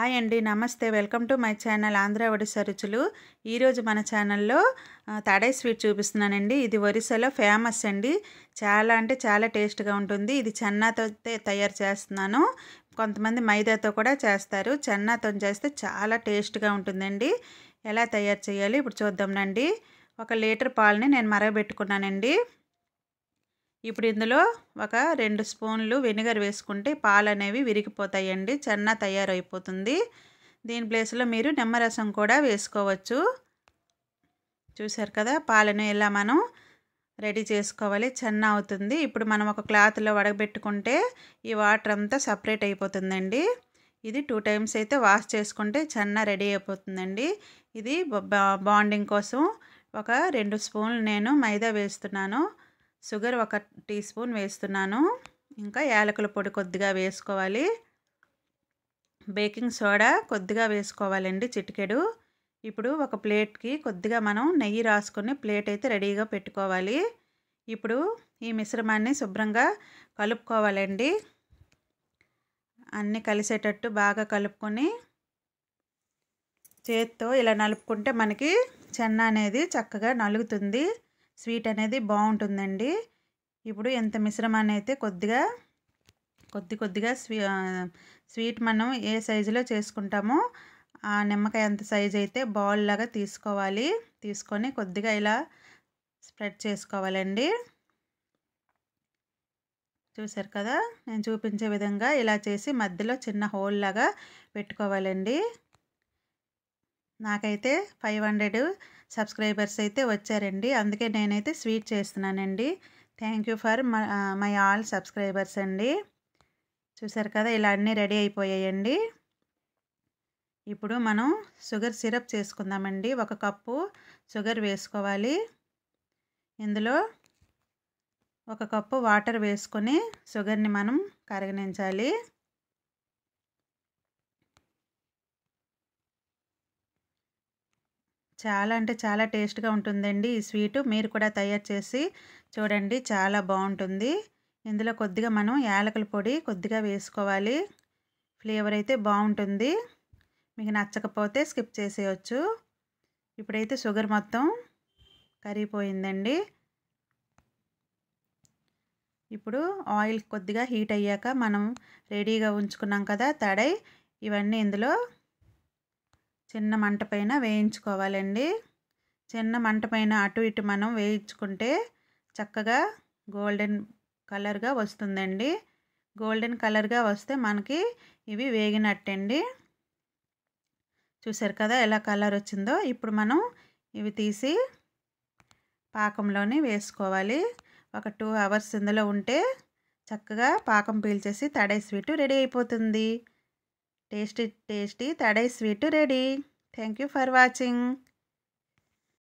Hi అండి, నమస్తే. Welcome to my channel Andhra Odisha రుచులు. ఈరోజు మన ఛానల్లో తాడై స్వీట్ చూపిస్తున్నానండి. ఇది ఒరిస్సాలో ఫేమస్ అండి. చాలా అంటే చాలా టేస్ట్గా ఉంటుంది. ఇది చెన్నాతో తయారు చేస్తున్నాను. కొంతమంది మైదాతో కూడా చేస్తారు. చెన్నాతో చేస్తే చాలా టేస్ట్గా ఉంటుందండి. ఎలా తయారు చేయాలి ఇప్పుడు చూద్దాంనండి. 1 లీటర్ పాలని నేను మరగబెట్టుకున్నానండి. ఇప్పుడు ఇందులో ఒక 2 స్పూన్లు వెనిగర్ వేసుకుంటే పాలు అనేవి విరిగిపోతాయండి. చెన్నా తయారైపోతుంది. దీని ప్లేస్లో మీరు నిమ్మరసం కూడా వేసుకోవచ్చు. చూసారు కదా, పాలను ఇలా మనం రెడీ చేసుకోవాలి. చెన్నా అవుతుంది. ఇప్పుడు మనం ఒక క్లాత్లో వడగబెట్టుకుంటే ఈ వాటర్ అంతా సపరేట్ అయిపోతుందండి. ఇది 2 టైమ్స్ అయితే వాష్ చేసుకుంటే చెన్నా రెడీ అయిపోతుందండి. ఇది బాండింగ్ కోసం ఒక 2 స్పూన్లు నేను మైదా వేస్తున్నాను. షుగర్ 1 టీ స్పూన్ వేస్తున్నాను. ఇంకా యాలకుల పొడి కొద్దిగా వేసుకోవాలి. బేకింగ్ సోడా కొద్దిగా వేసుకోవాలండి, చిటికెడు. ఇప్పుడు ఒక ప్లేట్కి కొద్దిగా మనం నెయ్యి రాసుకొని ప్లేట్ అయితే రెడీగా పెట్టుకోవాలి. ఇప్పుడు ఈ మిశ్రమాన్ని శుభ్రంగా కలుపుకోవాలండి. అన్నీ కలిసేటట్టు బాగా కలుపుకొని చేత్తో ఇలా నలుపుకుంటే మనకి చెన్నా అనేది చక్కగా నలుగుతుంది. స్వీట్ అనేది బాగుంటుందండి. ఇప్పుడు ఎంత మిశ్రమాన్ని అయితే కొద్దిగా స్వీట్ మనం ఏ సైజులో చేసుకుంటామో ఆ నిమ్మకాయ అంత సైజు అయితే బౌల్ లాగా తీసుకోవాలి. తీసుకొని కొద్దిగా ఇలా స్ప్రెడ్ చేసుకోవాలండి. చూసారు కదా, నేను చూపించే విధంగా ఇలా చేసి మధ్యలో చిన్న హోల్ లాగా పెట్టుకోవాలండి. నాకైతే 500 సబ్స్క్రైబర్స్ అయితే వచ్చారండి. అందుకే నేనైతే స్వీట్ చేస్తున్నానండి. Thank you for my all subscribers అండి. చూసారు కదా, ఇలా అన్నీ రెడీ అయిపోయాయండి. ఇప్పుడు మనం షుగర్ సిరప్ చేసుకుందామండి. 1 కప్పు షుగర్ వేసుకోవాలి. ఇందులో 1 కప్పు వాటర్ వేసుకొని షుగర్ని మనం కరగనించాలి. చాలా అంటే చాలా టేస్ట్గా ఉంటుందండి ఈ స్వీటు. మీరు కూడా తయారు చేసి చూడండి, చాలా బాగుంటుంది. ఇందులో కొద్దిగా మనం యాలకుల పొడి కొద్దిగా వేసుకోవాలి. ఫ్లేవర్ అయితే బాగుంటుంది. మీకు నచ్చకపోతే స్కిప్ చేసేయచ్చు. ఇప్పుడైతే షుగర్ మొత్తం కరిగిపోయిందండి. ఇప్పుడు ఆయిల్ కొద్దిగా హీట్ అయ్యాక మనం రెడీగా ఉంచుకున్నాం కదా తాడై, ఇవన్నీ ఇందులో చిన్న మంట పైన వేయించుకోవాలండి. చిన్న మంట పైన అటు ఇటు మనం వేయించుకుంటే చక్కగా గోల్డెన్ కలర్గా వస్తుందండి. గోల్డెన్ కలర్గా వస్తే మనకి ఇవి వేగినట్టండి. చూసారు కదా ఎలా కలర్ వచ్చిందో. ఇప్పుడు మనం ఇవి తీసి పాకంలోని వేసుకోవాలి. ఒక 2 అవర్స్ ఇందులో ఉంటే చక్కగా పాకం పీల్చేసి తాడై స్వీట్ రెడీ అయిపోతుంది. టేస్టీ తాడై sweet ready. Thank you for watching.